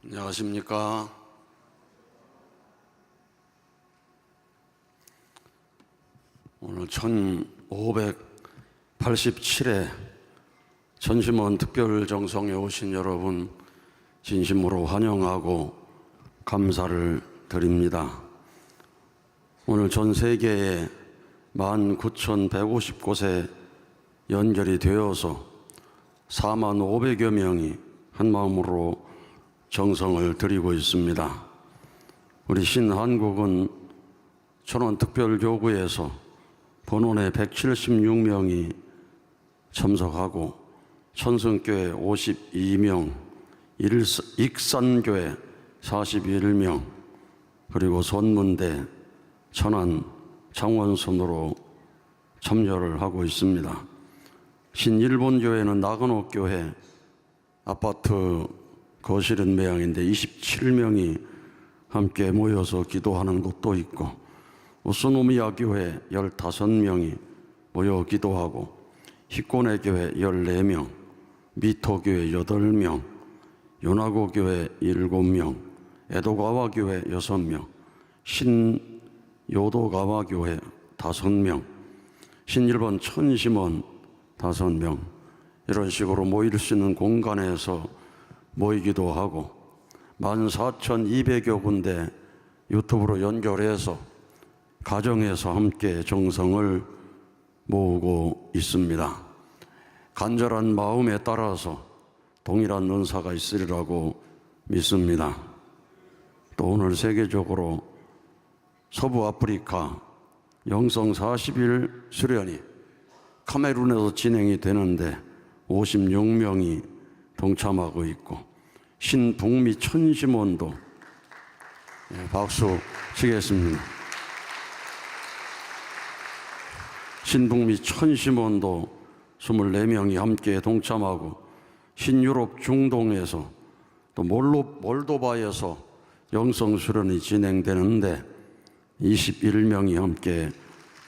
안녕하십니까. 오늘 1587회 천심원 특별정성에 오신 여러분 진심으로 환영하고 감사를 드립니다. 오늘 전 세계에 19,150곳에 연결이 되어서 45,000여 명이 한마음으로 정성을 드리고 있습니다. 우리 신한국은 천원특별교구에서 본원에 176명이 참석하고 천승교회 52명, 익산교회 41명, 그리고 손문대, 천안, 창원선으로 참여를 하고 있습니다. 신일본교회는 나가노교회 아파트 거실은 매양인데 27명이 함께 모여서 기도하는 곳도 있고, 우스노미야 교회 15명이 모여 기도하고, 히코네 교회 14명, 미토 교회 8명, 요나고 교회 7명, 에도가와 교회 6명, 신요도가와 교회 5명, 신일본 천심원 5명, 이런 식으로 모일 수 있는 공간에서 모이기도 하고 14,200여 군데 유튜브로 연결해서 가정에서 함께 정성을 모으고 있습니다. 간절한 마음에 따라서 동일한 은사가 있으리라고 믿습니다. 또 오늘 세계적으로 서부 아프리카 영성 40일 수련이 카메룬에서 진행이 되는데 56명이 동참하고 있고, 신북미 천심원도 박수 치겠습니다. 신북미 천심원도 24명이 함께 동참하고, 신유럽 중동에서 또 몰도바에서 영성 수련이 진행되는데 21명이 함께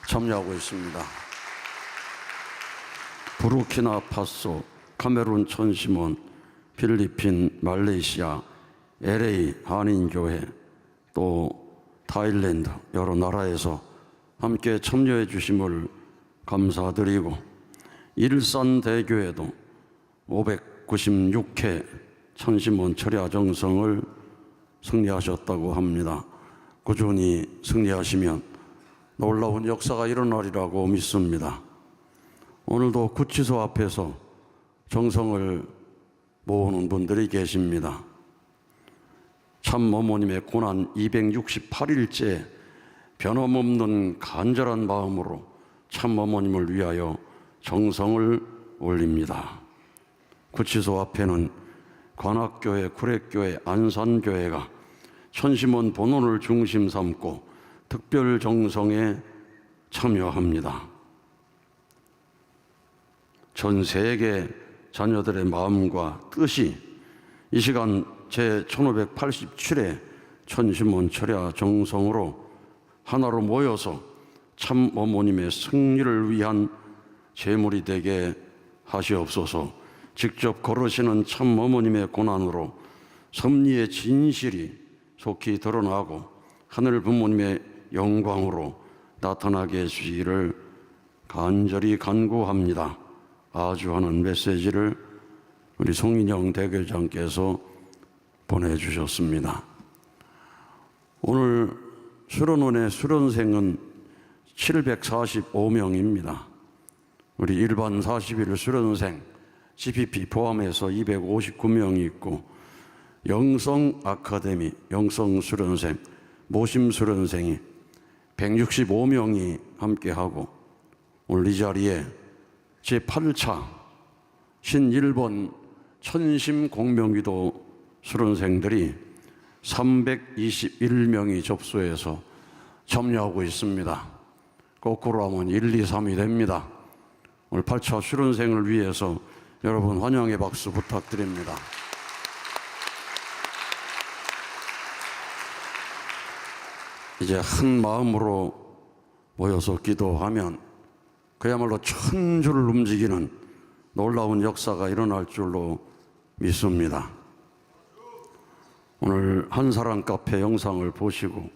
참여하고 있습니다. 부르키나파소, 카메룬 천심원, 필리핀, 말레이시아, LA 한인교회, 또 타일랜드 여러 나라에서 함께 참여해 주심을 감사드리고, 일산대교회도 596회 천심원 철야 정성을 승리하셨다고 합니다. 꾸준히 승리하시면 놀라운 역사가 일어나리라고 믿습니다. 오늘도 구치소 앞에서 정성을 모으는 분들이 계십니다. 참 어머님의 고난 268일째 변함없는 간절한 마음으로 참 어머님을 위하여 정성을 올립니다. 구치소 앞에는 관악교회, 구례교회, 안산교회가 천심원 본원을 중심 삼고 특별 정성에 참여합니다. 전 세계 자녀들의 마음과 뜻이 이 시간 제1587회 천심원 철야 정성으로 하나로 모여서 참 어머님의 승리를 위한 제물이 되게 하시옵소서. 직접 걸으시는 참 어머님의 고난으로 섭리의 진실이 속히 드러나고 하늘 부모님의 영광으로 나타나게 해주시기를 간절히 간구합니다. 아주하는 메시지를 우리 송인영 대교장께서 보내주셨습니다. 오늘 수련원의 수련생은 745명입니다. 우리 일반 40일 수련생 GPP 포함해서 259명이 있고, 영성 아카데미, 영성 수련생, 모심 수련생이 165명이 함께하고, 오늘 이 자리에 제8차 신일본 천심 공명기도 수련생들이 321명이 접수해서 참여하고 있습니다. 거꾸로 하면 1, 2, 3이 됩니다. 오늘 8차 수련생을 위해서 여러분 환영의 박수 부탁드립니다. 이제 한 마음으로 모여서 기도하면 그야말로 천주를 움직이는 놀라운 역사가 일어날 줄로 믿습니다. 오늘 한사랑 카페 영상을 보시고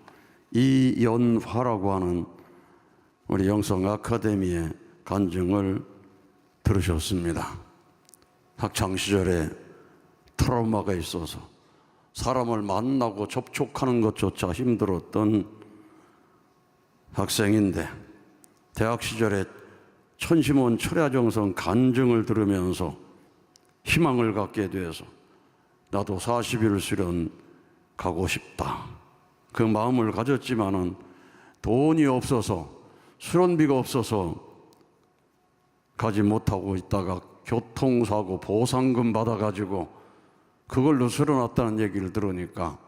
이연화라고 하는 우리 영성 아카데미의 간증을 들으셨습니다. 학창 시절에 트라우마가 있어서 사람을 만나고 접촉하는 것조차 힘들었던 학생인데 대학 시절에 천심원 철야정성 간증을 들으면서 희망을 갖게 돼서 나도 40일 수련 가고 싶다. 그 마음을 가졌지만은 돈이 없어서 수련비가 없어서 가지 못하고 있다가 교통사고 보상금 받아가지고 그걸로 수련했다는 얘기를 들으니까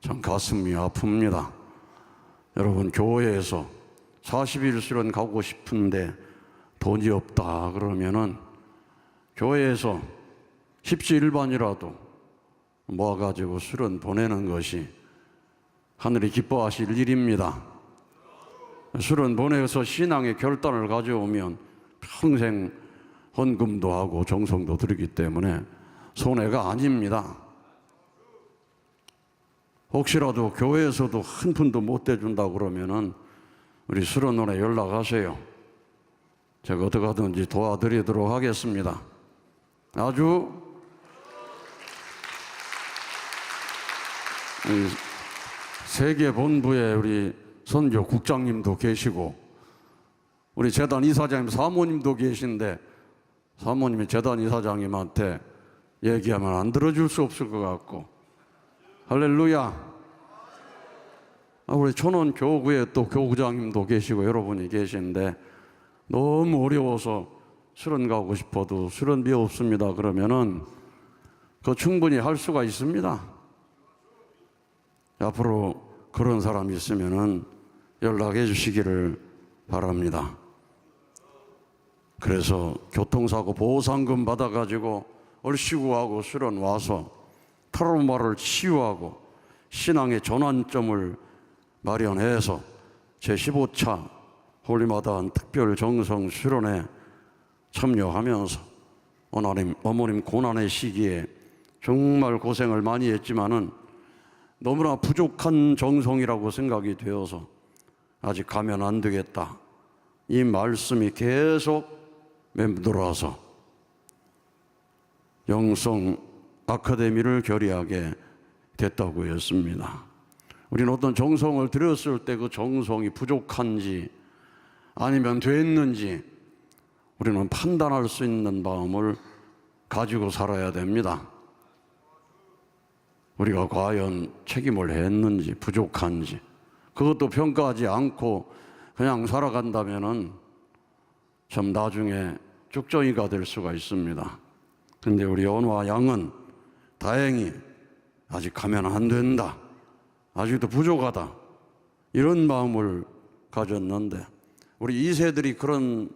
참 가슴이 아픕니다. 여러분, 교회에서 40일 수련 가고 싶은데 돈이 없다 그러면은 교회에서 십시일반이라도 모아가지고 수련 보내는 것이 하늘이 기뻐하실 일입니다. 수련 보내서 신앙의 결단을 가져오면 평생 헌금도 하고 정성도 드리기 때문에 손해가 아닙니다. 혹시라도 교회에서도 한 푼도 못 대준다고 그러면은 우리 수련원에 연락하세요. 제가 어떻게 하든지 도와드리도록 하겠습니다. 아주 세계 본부에 우리 선교 국장님도 계시고 우리 재단 이사장님 사모님도 계신데 사모님이 재단 이사장님한테 얘기하면 안 들어줄 수 없을 것 같고 할렐루야. 우리 촌원 교구에 또 교구장님도 계시고 여러분이 계신데 너무 어려워서 수련 가고 싶어도 수련비 없습니다 그러면은 그거 충분히 할 수가 있습니다. 앞으로 그런 사람이 있으면은 연락해 주시기를 바랍니다. 그래서 교통사고 보상금 받아가지고 얼씨구 하고 수련 와서 트라우마를 치유하고 신앙의 전환점을 마련해서 제15차 홀리마다한 특별 정성 수련에 참여하면서 어머님 고난의 시기에 정말 고생을 많이 했지만은 너무나 부족한 정성이라고 생각이 되어서 아직 가면 안 되겠다. 이 말씀이 계속 맴돌아서 영성 아카데미를 결의하게 됐다고 했습니다. 우리는 어떤 정성을 들였을 때 그 정성이 부족한지 아니면 됐는지 우리는 판단할 수 있는 마음을 가지고 살아야 됩니다. 우리가 과연 책임을 했는지 부족한지 그것도 평가하지 않고 그냥 살아간다면은 참 나중에 쭉정이가 될 수가 있습니다. 근데 우리 연화 양은 다행히 아직 가면 안 된다. 아직도 부족하다. 이런 마음을 가졌는데 우리 2세들이 그런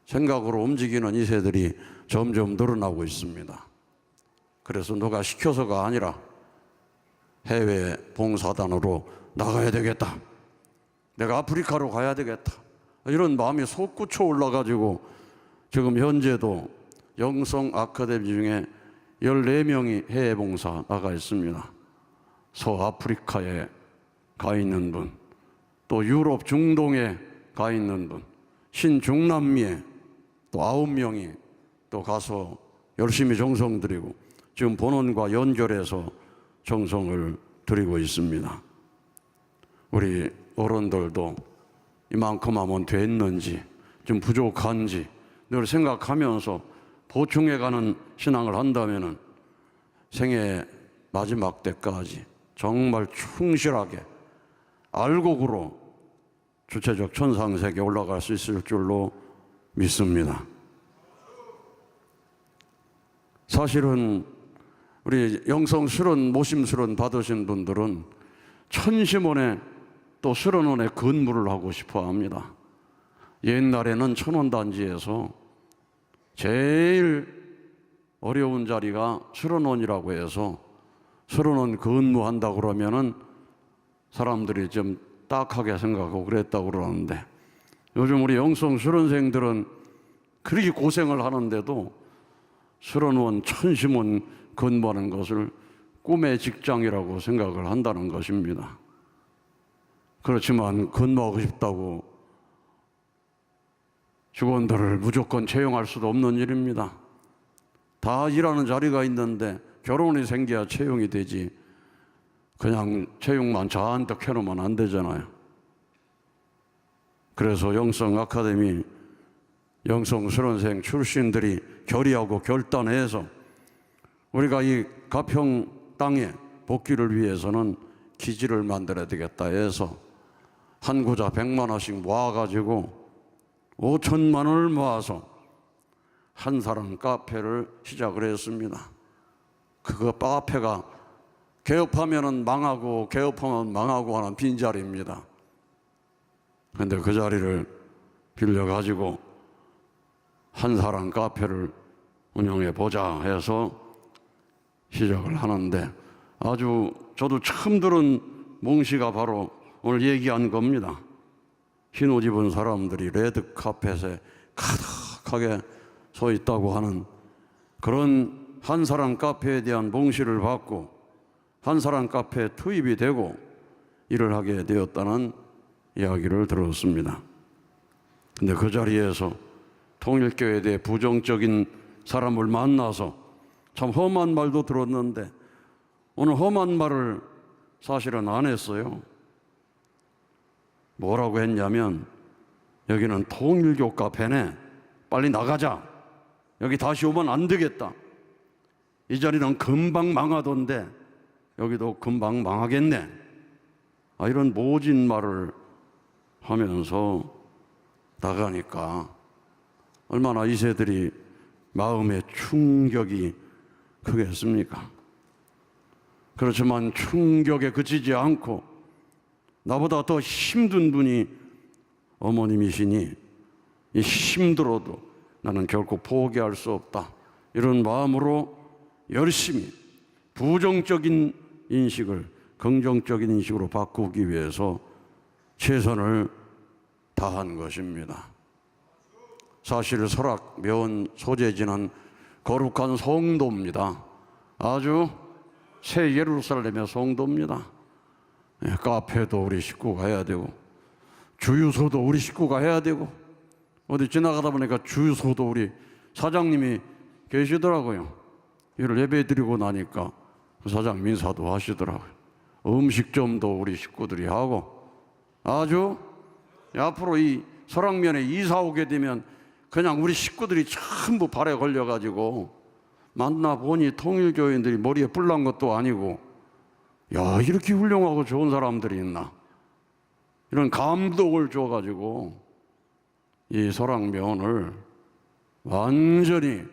생각으로 움직이는 2세들이 점점 늘어나고 있습니다. 그래서 누가 시켜서가 아니라 해외 봉사단으로 나가야 되겠다. 내가 아프리카로 가야 되겠다. 이런 마음이 솟구쳐 올라가지고 지금 현재도 영성 아카데미 중에 14명이 해외 봉사 나가 있습니다. 서아프리카에 가 있는 분, 또 유럽 중동에 가 있는 분, 신중남미에 또 9명이 또 가서 열심히 정성 드리고 지금 본원과 연결해서 정성을 드리고 있습니다. 우리 어른들도 이만큼 하면 됐는지 좀 부족한지 늘 생각하면서 보충해가는 신앙을 한다면은 생애 마지막 때까지 정말 충실하게 알곡으로 주체적 천상세계에 올라갈 수 있을 줄로 믿습니다. 사실은 우리 영성 수련 모심 수련 받으신 분들은 천심원에 또 수련원에 근무를 하고 싶어 합니다. 옛날에는 천원단지에서 제일 어려운 자리가 수련원이라고 해서 수련원 근무한다 그러면은 사람들이 좀 딱하게 생각하고 그랬다고 그러는데 요즘 우리 영성 수련생들은 그렇게 고생을 하는데도 수련원 천심원 근무하는 것을 꿈의 직장이라고 생각을 한다는 것입니다. 그렇지만 근무하고 싶다고 직원들을 무조건 채용할 수도 없는 일입니다. 다 일하는 자리가 있는데 결혼이 생겨야 채용이 되지, 그냥 채용만 잔뜩 해놓으면 안 되잖아요. 그래서 영성 아카데미 영성 수련생 출신들이 결의하고 결단해서 우리가 이 가평 땅에 복귀를 위해서는 기지를 만들어야 되겠다 해서 한 구자 100만 원씩 모아가지고 5천만 원을 모아서 한사랑 카페를 시작을 했습니다. 그거 카페가 개업하면 망하고 개업하면 망하고 하는 빈자리입니다. 그런데 그 자리를 빌려가지고 한사랑 카페를 운영해 보자 해서 시작을 하는데, 아주 저도 처음 들은 몽시가 바로 오늘 얘기한 겁니다. 흰 옷 입은 사람들이 레드 카펫에 가득하게 서 있다고 하는 그런 한사랑 카페에 대한 몽시를 받고 한사랑 카페에 투입이 되고 일을 하게 되었다는 이야기를 들었습니다. 근데 그 자리에서 통일교회에 대해 부정적인 사람을 만나서 참 험한 말도 들었는데, 오늘 험한 말을 사실은 안 했어요. 뭐라고 했냐면, 여기는 통일교 카페네, 빨리 나가자, 여기 다시 오면 안 되겠다, 이 자리는 금방 망하던데 여기도 금방 망하겠네, 이런 모진 말을 하면서 나가니까 얼마나 이세들이 마음의 충격이 크겠습니까? 그렇지만 충격에 그치지 않고 나보다 더 힘든 분이 어머님이시니 이 힘들어도 나는 결코 포기할 수 없다, 이런 마음으로 열심히 부정적인 인식을 긍정적인 인식으로 바꾸기 위해서 최선을 다한 것입니다. 사실 설악 묘원 소재지는 거룩한 성도입니다. 아주 새 예루살렘의 성도입니다. 카페도 우리 식구가 해야 되고 주유소도 우리 식구가 해야 되고, 어디 지나가다 보니까 주유소도 우리 사장님이 계시더라고요. 이를 예배드리고 나니까 그 사장님 인사도 하시더라고요. 음식점도 우리 식구들이 하고, 아주 앞으로 이 설악면에 이사 오게 되면 그냥 우리 식구들이 전부 발에 걸려가지고, 만나보니 통일교인들이 머리에 뿔 난 것도 아니고, 야, 이렇게 훌륭하고 좋은 사람들이 있나, 이런 감동을 줘가지고 이 설악면을 완전히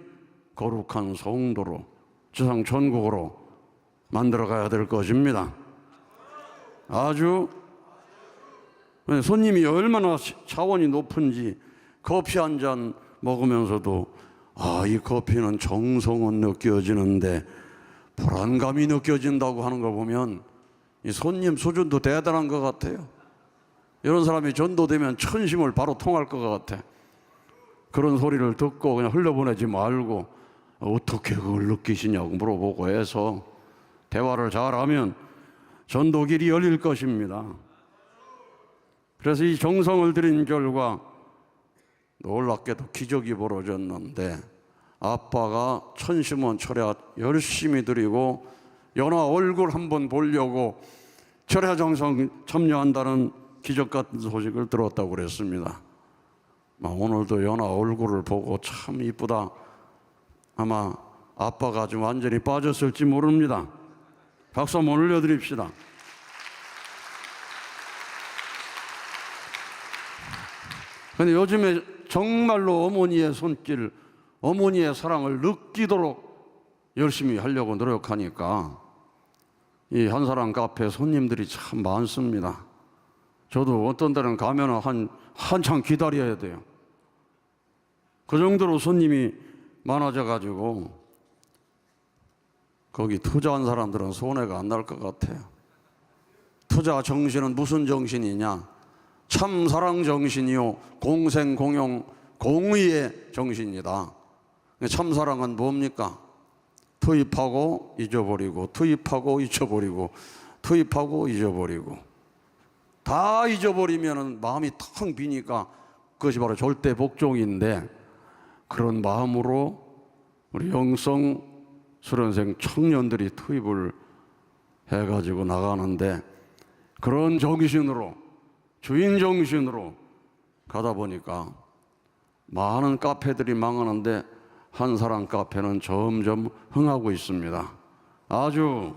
거룩한 성도로 지상 천국으로 만들어가야 될 것입니다. 아주 손님이 얼마나 차원이 높은지, 커피 한 잔 먹으면서도 이 커피는 정성은 느껴지는데 불안감이 느껴진다고 하는 걸 보면 이 손님 수준도 대단한 것 같아요. 이런 사람이 전도되면 천심을 바로 통할 것 같아. 그런 소리를 듣고 그냥 흘려보내지 말고 어떻게 그걸 느끼시냐고 물어보고 해서 대화를 잘하면 전도길이 열릴 것입니다. 그래서 이 정성을 들인 결과 놀랍게도 기적이 벌어졌는데, 아빠가 천심원 철야 열심히 드리고 연화 얼굴 한번 보려고 철야 정성 참여한다는 기적 같은 소식을 들었다고 그랬습니다. 오늘도 연화 얼굴을 보고 참 이쁘다, 아마 아빠가 좀 완전히 빠졌을지 모릅니다. 박수 한번 올려드립시다. 그런데 요즘에 정말로 어머니의 손길, 어머니의 사랑을 느끼도록 열심히 하려고 노력하니까 이 한사랑 카페 손님들이 참 많습니다. 저도 어떤 데는 가면 한참 기다려야 돼요. 그 정도로 손님이 많아져가지고 거기 투자한 사람들은 손해가 안 날 것 같아요. 투자 정신은 무슨 정신이냐? 참사랑 정신이요, 공생 공용 공의의 정신이다. 참사랑은 뭡니까? 투입하고 잊어버리고, 투입하고 잊어버리고, 투입하고 잊어버리고, 다 잊어버리면 마음이 텅 비니까 그것이 바로 절대 복종인데, 그런 마음으로 우리 영성 수련생 청년들이 투입을 해가지고 나가는데, 그런 정신으로, 주인 정신으로 가다 보니까 많은 카페들이 망하는데 한 사람 카페는 점점 흥하고 있습니다. 아주.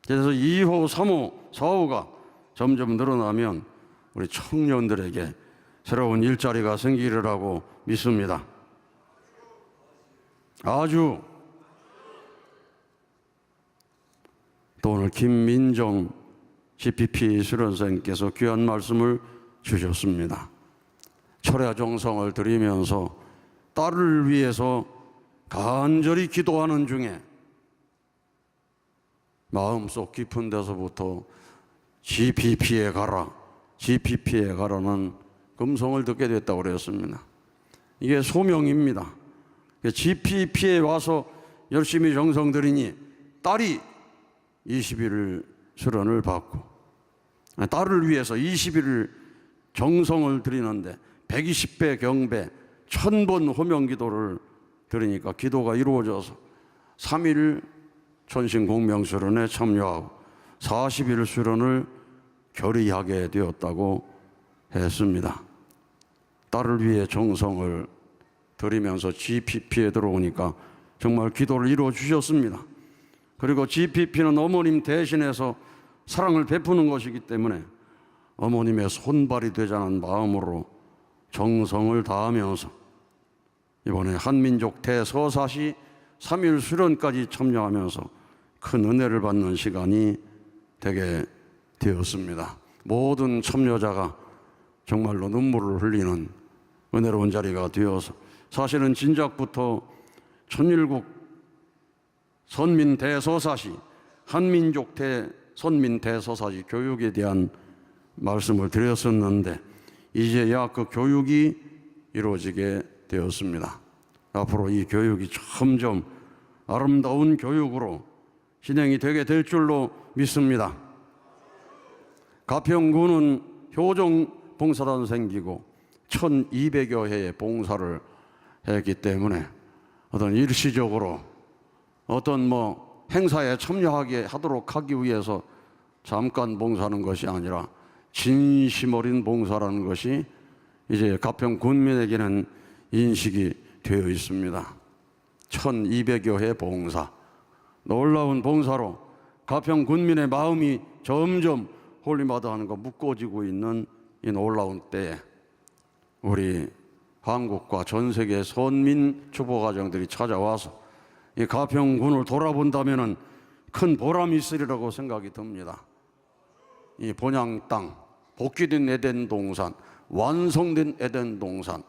그래서 2호, 3호, 4호가 점점 늘어나면 우리 청년들에게 새로운 일자리가 생기리라고 믿습니다. 아주. 또 오늘 김민정 GPP 수련생께서 귀한 말씀을 주셨습니다. 철야 정성을 드리면서 딸을 위해서 간절히 기도하는 중에 마음속 깊은 데서부터 GPP에 가라, GPP에 가라는 음성을 듣게 됐다고 그랬습니다. 이게 소명입니다. GPP에 와서 열심히 정성 들이니 딸이 20일 수련을 받고, 딸을 위해서 20일 정성을 드리는데 120배 경배, 1000번 호명 기도를 드리니까 기도가 이루어져서 3일 천신 공명 수련에 참여하고 40일 수련을 결의하게 되었다고 했습니다. 딸을 위해 정성을 드리면서 GPP에 들어오니까 정말 기도를 이루어 주셨습니다. 그리고 GPP는 어머님 대신해서 사랑을 베푸는 것이기 때문에 어머님의 손발이 되자는 마음으로 정성을 다하면서 이번에 한민족 대서사시 3일 수련까지 참여하면서 큰 은혜를 받는 시간이 되게 되었습니다. 모든 참여자가 정말로 눈물을 흘리는 은혜로운 자리가 되어서, 사실은 진작부터 천일국 선민 대서사시, 한민족 선민 대서사시 교육에 대한 말씀을 드렸었는데 이제야 그 교육이 이루어지게 되었습니다. 앞으로 이 교육이 점점 아름다운 교육으로 진행이 되게 될 줄로 믿습니다. 가평군은 효정 봉사단 생기고 1200여 회의 봉사를 했기 때문에 어떤 일시적으로 어떤 행사에 참여하게 하도록 하기 위해서 잠깐 봉사하는 것이 아니라 진심 어린 봉사라는 것이 이제 가평 군민에게는 인식이 되어 있습니다. 1200여 회 봉사, 놀라운 봉사로 가평 군민의 마음이 점점 홀리마다하는 묶어지고 있는 이 놀라운 때에 우리 한국과 전 세계 선민 주보가정들이 찾아와서 이 가평군을 돌아본다면 큰 보람이 있으리라고 생각이 듭니다. 이 본향 땅, 복귀된 에덴 동산, 완성된 에덴 동산,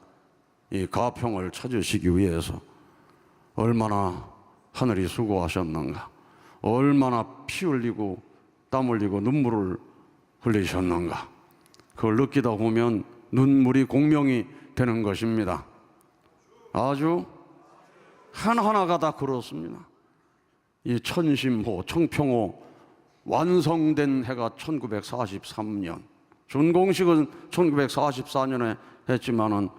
이 가평을 찾으시기 위해서 얼마나 하늘이 수고하셨는가, 얼마나 피 흘리고 땀 흘리고 눈물을 흘리셨는가, 그걸 느끼다 보면 눈물이 공명이 되는 것입니다. 아주 하나하나가 다 그렇습니다. 이 천심호, 청평호 완성된 해가 1943년, 준공식은 1944년에 했지만은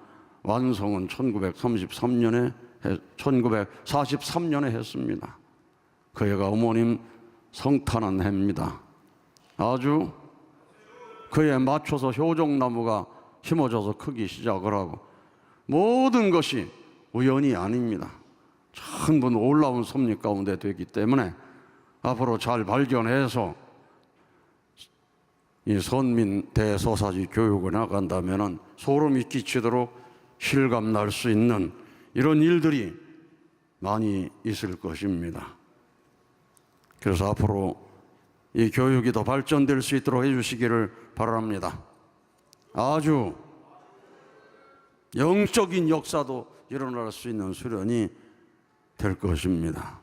완성은 1943년에 했습니다. 그 해가 어머님 성탄한 해입니다. 아주 그에 맞춰서 효종나무가 심어져서 크기 시작을 하고, 모든 것이 우연이 아닙니다. 전부 놀라운 섭리 가운데 되기 때문에 앞으로 잘 발견해서 이 선민 대서사지 교육을 나간다면 소름이 끼치도록 실감 날 수 있는 이런 일들이 많이 있을 것입니다. 그래서 앞으로 이 교육이 더 발전될 수 있도록 해주시기를 바랍니다. 아주 영적인 역사도 일어날 수 있는 수련이 될 것입니다.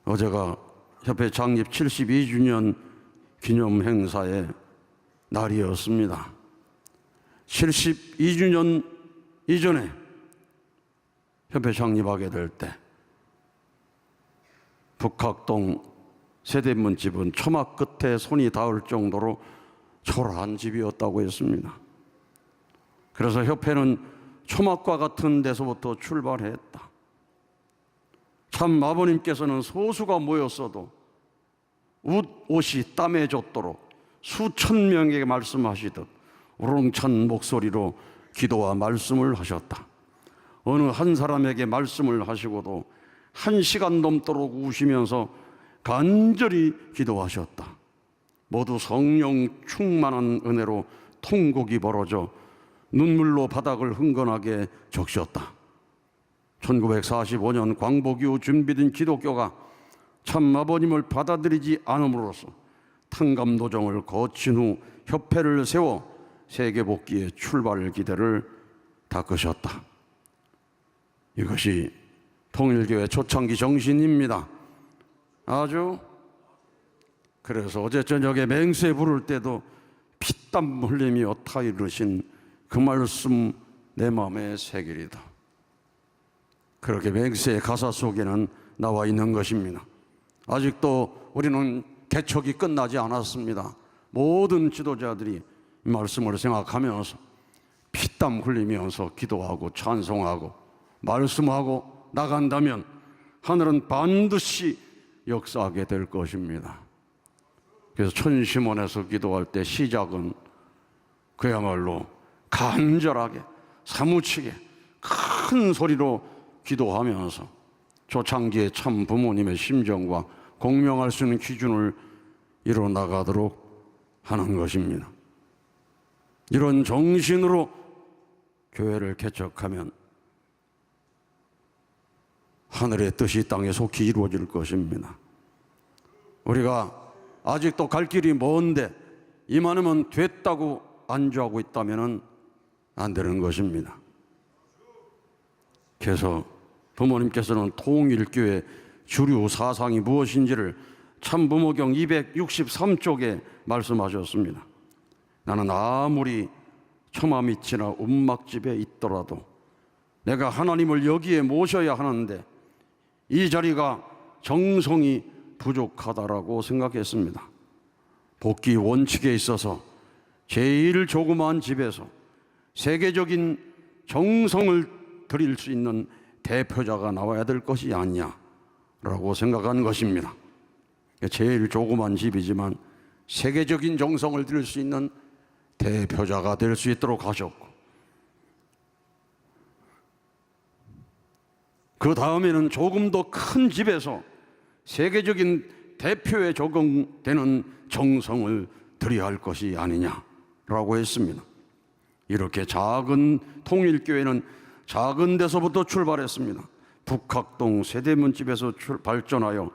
어제가 협회 창립 72주년 기념 행사의 날이었습니다. 72주년 이전에 협회 창립하게 될 때 북학동 세대문집은 초막 끝에 손이 닿을 정도로 초라한 집이었다고 했습니다. 그래서 협회는 초막과 같은 데서부터 출발했다. 참 아버님께서는 소수가 모였어도 옷이 땀에 젖도록 수천 명에게 말씀하시듯 우렁찬 목소리로 기도와 말씀을 하셨다. 어느 한 사람에게 말씀을 하시고도 1시간 넘도록 우시면서 간절히 기도하셨다. 모두 성령 충만한 은혜로 통곡이 벌어져 눈물로 바닥을 흥건하게 적셨다. 1945년 광복 이후 준비된 기독교가 참 아버님을 받아들이지 않음으로써 탕감노정을 거친 후 협회를 세워 세계복귀의 출발 기대를 닦으셨다. 이것이 통일교회 초창기 정신입니다. 아주. 그래서 어제 저녁에 맹세 부를 때도 피땀 흘리며 타이르신 그 말씀 내 마음에 새기리다. 그렇게 맹세의 가사 속에는 나와 있는 것입니다. 아직도 우리는 개척이 끝나지 않았습니다. 모든 지도자들이 이 말씀을 생각하면서 피땀 흘리면서 기도하고 찬송하고 말씀하고 나간다면 하늘은 반드시 역사하게 될 것입니다. 그래서 천심원에서 기도할 때 시작은 그야말로 간절하게 사무치게 큰 소리로 기도하면서 초창기의 참 부모님의 심정과 공명할 수 있는 기준을 이뤄나가도록 하는 것입니다. 이런 정신으로 교회를 개척하면 하늘의 뜻이 땅에 속히 이루어질 것입니다. 우리가 아직도 갈 길이 먼데 이만하면 됐다고 안주하고 있다면 안 되는 것입니다. 그래서 부모님께서는 통일교회 주류 사상이 무엇인지를 참부모경 263쪽에 말씀하셨습니다. 나는 아무리 처마밑이나 움막집에 있더라도 내가 하나님을 여기에 모셔야 하는데 이 자리가 정성이 부족하다라고 생각했습니다. 복귀 원칙에 있어서 제일 조그마한 집에서 세계적인 정성을 드릴 수 있는 대표자가 나와야 될 것이 아니냐라고 생각한 것입니다. 제일 조그만 집이지만 세계적인 정성을 드릴 수 있는 대표자가 될 수 있도록 하셨고, 그 다음에는 조금 더 큰 집에서 세계적인 대표에 적용되는 정성을 드려야 할 것이 아니냐라고 했습니다. 이렇게 작은 통일교회는 작은 데서부터 출발했습니다. 북학동 세대문집에서 발전하여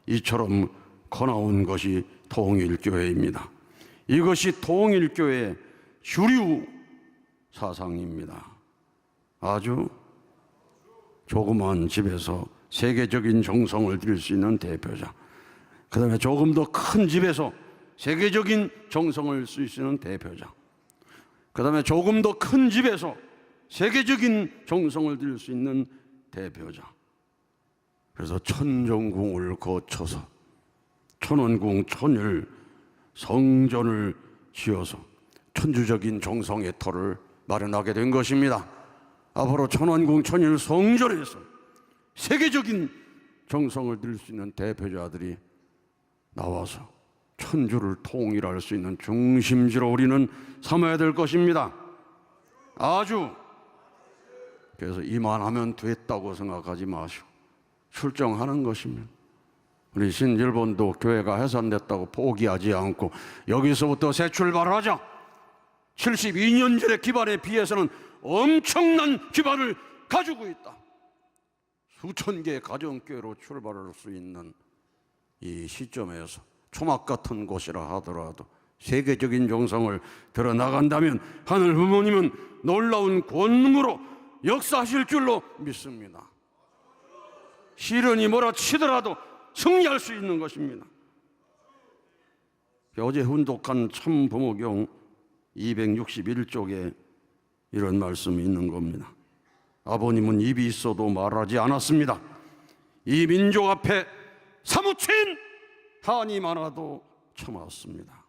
이처럼 커나온 것이 통일교회입니다. 이것이 통일교회의 주류 사상입니다. 아주 조그마한 집에서 세계적인 정성을 드릴 수 있는 대표자, 그 다음에 조금 더 큰 집에서 세계적인 정성을 쓸 수 있는 대표자, 그 다음에 조금 더 큰 집에서 세계적인 정성을 드릴 수 있는 대표자. 그래서 천정궁을 거쳐서 천원궁 천일 성전을 지어서 천주적인 정성의 터를 마련하게 된 것입니다. 앞으로 천원궁 천일 성전에서 세계적인 정성을 드릴 수 있는 대표자들이 나와서 천주를 통일할 수 있는 중심지로 우리는 삼아야 될 것입니다. 아주. 그래서 이만하면 됐다고 생각하지 마시고 출정하는 것입니다. 우리 신일본도 교회가 해산됐다고 포기하지 않고 여기서부터 새 출발하자. 72년 전의 기반에 비해서는 엄청난 기반을 가지고 있다. 수천 개의 가정교회로 출발할 수 있는 이 시점에서 초막 같은 곳이라 하더라도 세계적인 정성을 드러나간다면 하늘 부모님은 놀라운 권능으로 역사하실 줄로 믿습니다. 시련이 몰아치더라도 승리할 수 있는 것입니다. 어제 훈독한 참부모경 261쪽에 이런 말씀이 있는 겁니다. 아버님은 입이 있어도 말하지 않았습니다. 이 민족 앞에 사무친 한이 많아도 참았습니다.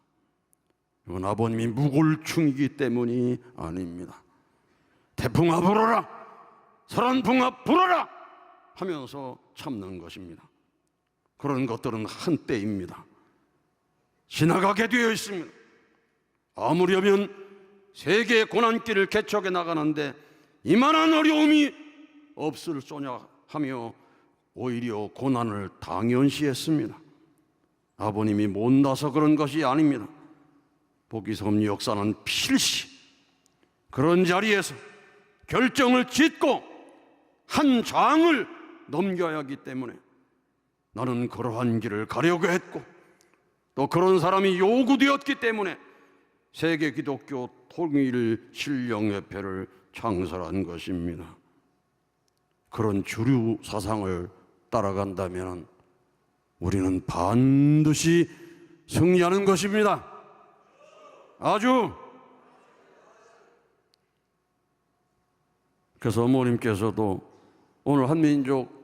이건 아버님이 무골충이기 때문이 아닙니다. 태풍아 불어라, 서란풍아 불어라 하면서 참는 것입니다. 그런 것들은 한때입니다. 지나가게 되어 있습니다. 아무려면 세계의 고난길을 개척해 나가는데 이만한 어려움이 없을 소냐 하며 오히려 고난을 당연시했습니다. 아버님이 못나서 그런 것이 아닙니다. 복이섭리 역사는 필시 그런 자리에서 결정을 짓고 한 장을 넘겨야 하기 때문에 나는 그러한 길을 가려고 했고, 또 그런 사람이 요구되었기 때문에 세계 기독교 통일 신령협회를 창설한 것입니다. 그런 주류 사상을 따라간다면 우리는 반드시 승리하는 것입니다. 그래서 어머님께서도 오늘 한민족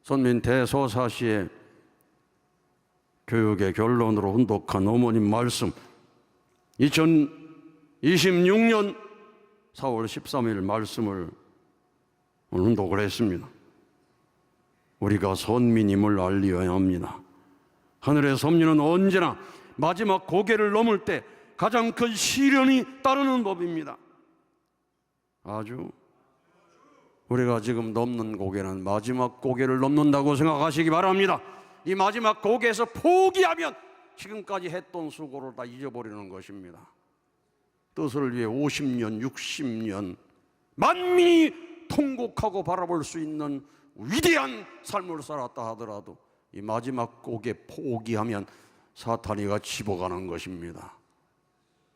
선민 대소사시의 교육의 결론으로 훈독한 어머님 말씀, 2026년 4월 13일 말씀을 오늘 훈독을 했습니다. 우리가 선민임을 알려야 합니다. 하늘의 섭리는 언제나 마지막 고개를 넘을 때 가장 큰 시련이 따르는 법입니다. 우리가 지금 넘는 고개는 마지막 고개를 넘는다고 생각하시기 바랍니다. 이 마지막 고개에서 포기하면 지금까지 했던 수고를 다 잊어버리는 것입니다. 뜻을 위해 50년, 60년 만민이 통곡하고 바라볼 수 있는 위대한 삶을 살았다 하더라도 이 마지막 고개 포기하면 사탄이가 집어가는 것입니다.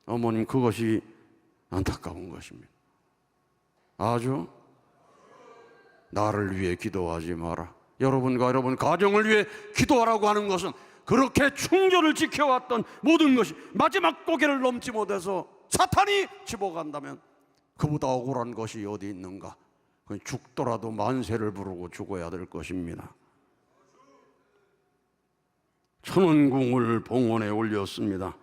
어머님, 그것이 안타까운 것입니다. 나를 위해 기도하지 마라. 여러분과 여러분 가정을 위해 기도하라고 하는 것은 그렇게 충절을 지켜왔던 모든 것이 마지막 고개를 넘지 못해서 사탄이 집어간다면 그보다 억울한 것이 어디 있는가? 죽더라도 만세를 부르고 죽어야 될 것입니다. 천원궁을 봉헌에 올렸습니다.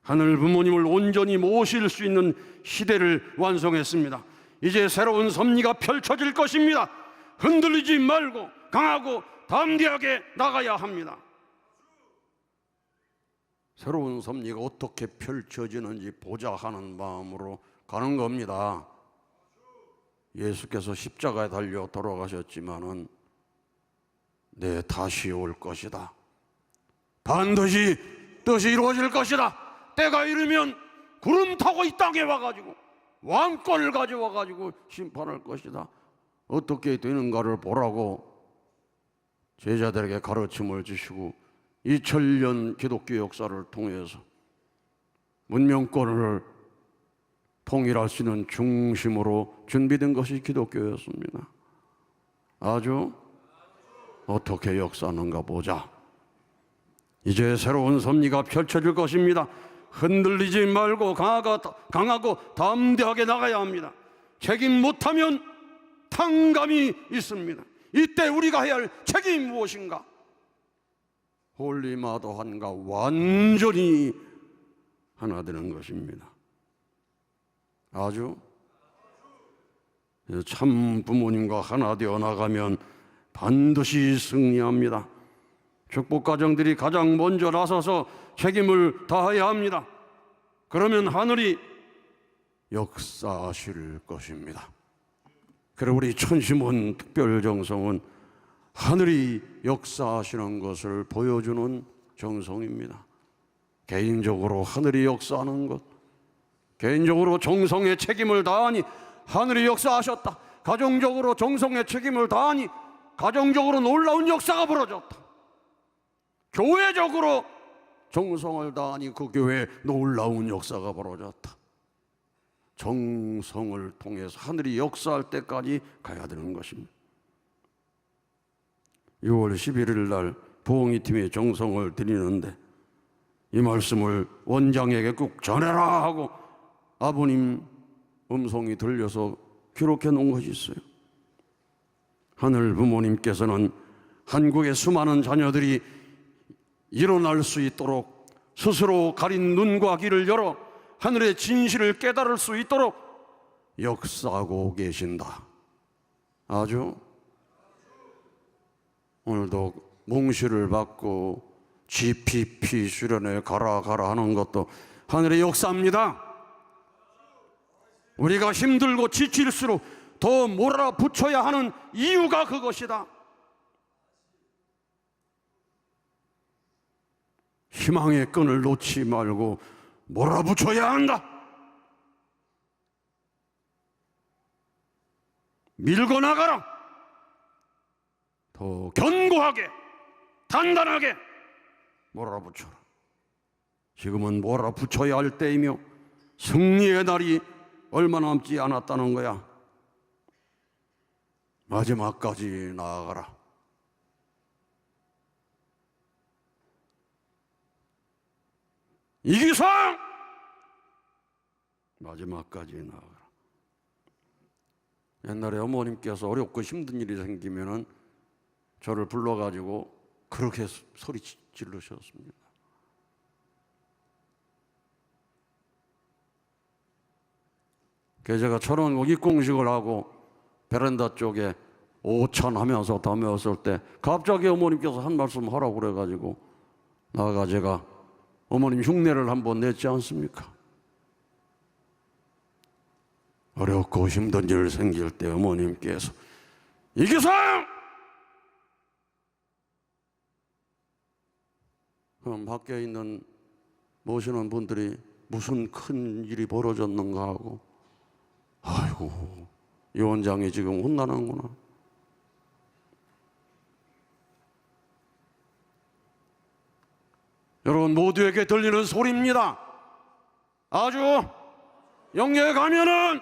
하늘 부모님을 온전히 모실 수 있는 시대를 완성했습니다. 이제 새로운 섭리가 펼쳐질 것입니다. 흔들리지 말고 강하고 담대하게 나가야 합니다. 새로운 섭리가 어떻게 펼쳐지는지 보자 하는 마음으로 가는 겁니다. 예수께서 십자가에 달려 돌아가셨지만은 다시 올 것이다. 반드시 뜻이 이루어질 것이다. 때가 이르면 구름 타고 이 땅에 와가지고 왕권을 가져와가지고 심판할 것이다. 어떻게 되는가를 보라고 제자들에게 가르침을 주시고 2000년 기독교 역사를 통해서 문명권을 통일할 수 있는 중심으로 준비된 것이 기독교였습니다. 어떻게 역사하는가 보자. 이제 새로운 섭리가 펼쳐질 것입니다. 흔들리지 말고 강하고 담대하게 나가야 합니다. 책임 못하면 탕감이 있습니다. 이때 우리가 해야 할 책임이 무엇인가? 홀리마도한과 완전히 하나 되는 것입니다. 참 부모님과 하나 되어 나가면 반드시 승리합니다. 축복 가정들이 가장 먼저 나서서 책임을 다해야 합니다. 그러면 하늘이 역사하실 것입니다. 그리고 우리 천심원 특별정성은 하늘이 역사하시는 것을 보여주는 정성입니다. 개인적으로 하늘이 역사하는 것, 개인적으로 정성의 책임을 다하니 하늘이 역사하셨다. 가정적으로 정성의 책임을 다하니 가정적으로 놀라운 역사가 벌어졌다. 교회적으로 정성을 다하니 그 교회에 놀라운 역사가 벌어졌다. 정성을 통해서 하늘이 역사할 때까지 가야 되는 것입니다. 6월 11일 날 부흥이 팀에 정성을 드리는데 이 말씀을 원장에게 꼭 전해라 하고 아버님 음성이 들려서 기록해 놓은 것이 있어요. 하늘 부모님께서는 한국의 수많은 자녀들이 일어날 수 있도록 스스로 가린 눈과 귀를 열어 하늘의 진실을 깨달을 수 있도록 역사하고 계신다. 아주 오늘도 몽시를 받고 GPP 수련회 가라 하는 것도 하늘의 역사입니다. 우리가 힘들고 지칠수록 더 몰아붙여야 하는 이유가 그것이다. 희망의 끈을 놓지 말고 몰아붙여야 한다. 밀고 나가라. 더 견고하게 단단하게 몰아붙여라. 지금은 몰아붙여야 할 때이며 승리의 날이 얼마 남지 않았다는 거야. 마지막까지 나아가라. 이기상 마지막까지 나아가라. 옛날에 어머님께서 어렵고 힘든 일이 생기면은 저를 불러가지고 그렇게 소리 지르셨습니다. 제가 철원 입공식을 하고 베란다 쪽에 오찬하면서 담회했을 때 갑자기 어머님께서 한 말씀 하라고 그래가지고 나가 제가 어머님 흉내를 한번 냈지 않습니까? 어렵고 힘든 일 생길 때 어머님께서 이기상! 그럼 밖에 있는 모시는 분들이 무슨 큰 일이 벌어졌는가 하고 아이고 이 원장이 지금 혼나는구나. 여러분 모두에게 들리는 소리입니다. 아주 영예에 가면은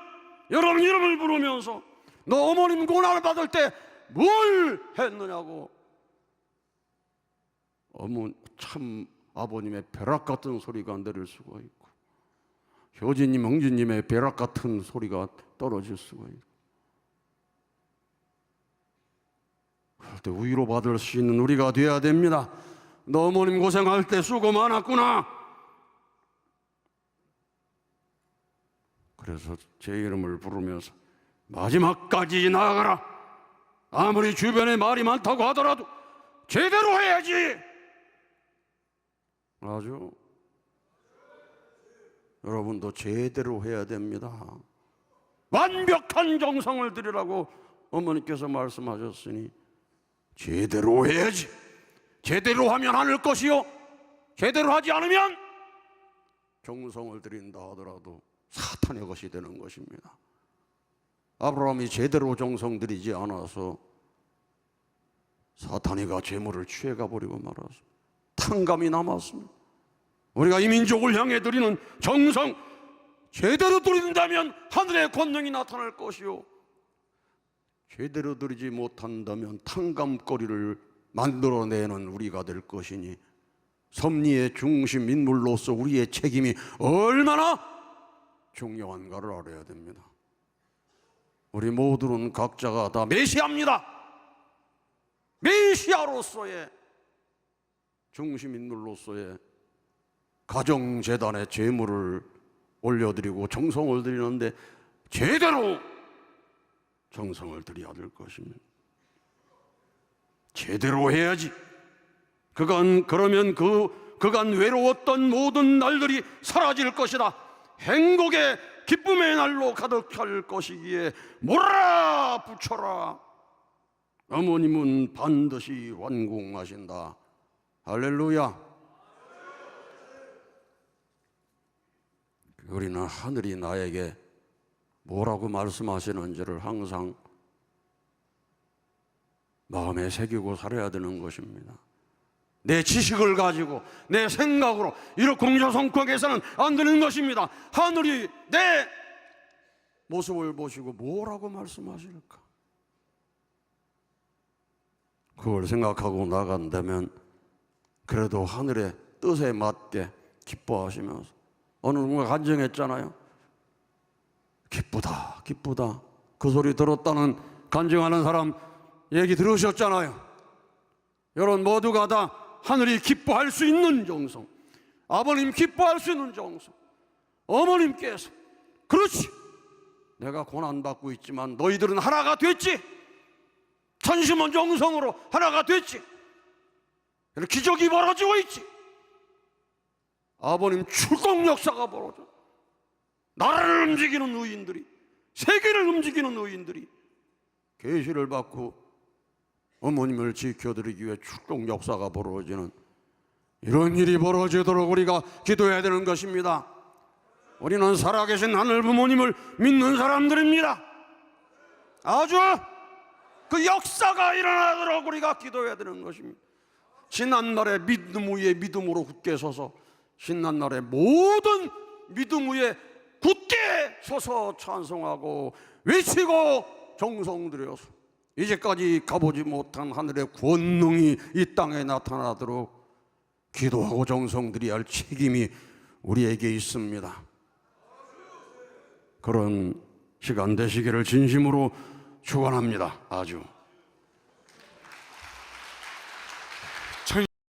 여러분 이름을 부르면서 너 어머님 고난을 받을 때 뭘 했느냐고 참 아버님의 벼락 같은 소리가 내릴 수가 있고 효진님, 형진님의 벼락 같은 소리가 떨어질 수가 있고 그럴 때 위로받을 수 있는 우리가 되어야 됩니다. 너 어머님 고생할 때 수고 많았구나. 그래서 제 이름을 부르면서 마지막까지 나아가라. 아무리 주변에 말이 많다고 하더라도 제대로 해야지. 아주 여러분도 제대로 해야 됩니다. 완벽한 정성을 들이라고 어머니께서 말씀하셨으니 제대로 해야지. 제대로 하면 하늘 것이요 제대로 하지 않으면 정성을 들인다 하더라도 사탄의 것이 되는 것입니다. 아브라함이 제대로 정성 들이지 않아서 사탄이가 재물을 취해가 버리고 말았습니다. 탕감이 남았습니다. 우리가 이 민족을 향해 드리는 정성 제대로 드린다면 하늘의 권능이 나타날 것이요 제대로 드리지 못한다면 탕감거리를 만들어내는 우리가 될 것이니 섭리의 중심 인물로서 우리의 책임이 얼마나 중요한가를 알아야 됩니다. 우리 모두는 각자가 다 메시아입니다. 메시아로서의 중심 인물로서의 가정재단에 제물을 올려드리고 정성을 드리는데 제대로 정성을 드려야 될 것입니다. 제대로 해야지. 그러면 그간 외로웠던 모든 날들이 사라질 것이다. 행복의 기쁨의 날로 가득할 것이기에 몰아붙여라. 어머님은 반드시 완공하신다. 할렐루야. 우리는 하늘이 나에게 뭐라고 말씀하시는지를 항상 마음에 새기고 살아야 되는 것입니다. 내 지식을 가지고 내 생각으로 이렇게 공자성격에서는 안 되는 것입니다. 하늘이 내 모습을 보시고 뭐라고 말씀하실까? 그걸 생각하고 나간다면 그래도 하늘의 뜻에 맞게 기뻐하시면서 어느 누가 간증했잖아요. 기쁘다 기쁘다. 그 소리 들었다는 간증하는 사람 얘기 들으셨잖아요. 여러분 모두가 다 하늘이 기뻐할 수 있는 정성, 아버님 기뻐할 수 있는 정성, 어머님께서 그렇지, 내가 고난받고 있지만 너희들은 하나가 됐지, 천심원 정성으로 하나가 됐지, 기적이 벌어지고 있지, 아버님 출동 역사가 벌어져, 나라를 움직이는 의인들이, 세계를 움직이는 의인들이 계시를 받고 어머님을 지켜드리기 위해 출동 역사가 벌어지는 이런 일이 벌어지도록 우리가 기도해야 되는 것입니다. 우리는 살아계신 하늘 부모님을 믿는 사람들입니다. 아주 그 역사가 일어나도록 우리가 기도해야 되는 것입니다. 지난날의 믿음 위에 믿음으로 굳게 서서 신난날의 모든 믿음 위에 굳게 서서 찬송하고 외치고 정성 들여서 이제까지 가보지 못한 하늘의 권능이 이 땅에 나타나도록 기도하고 정성 드려야 할 책임이 우리에게 있습니다. 그런 시간 되시기를 진심으로 축원합니다. 아주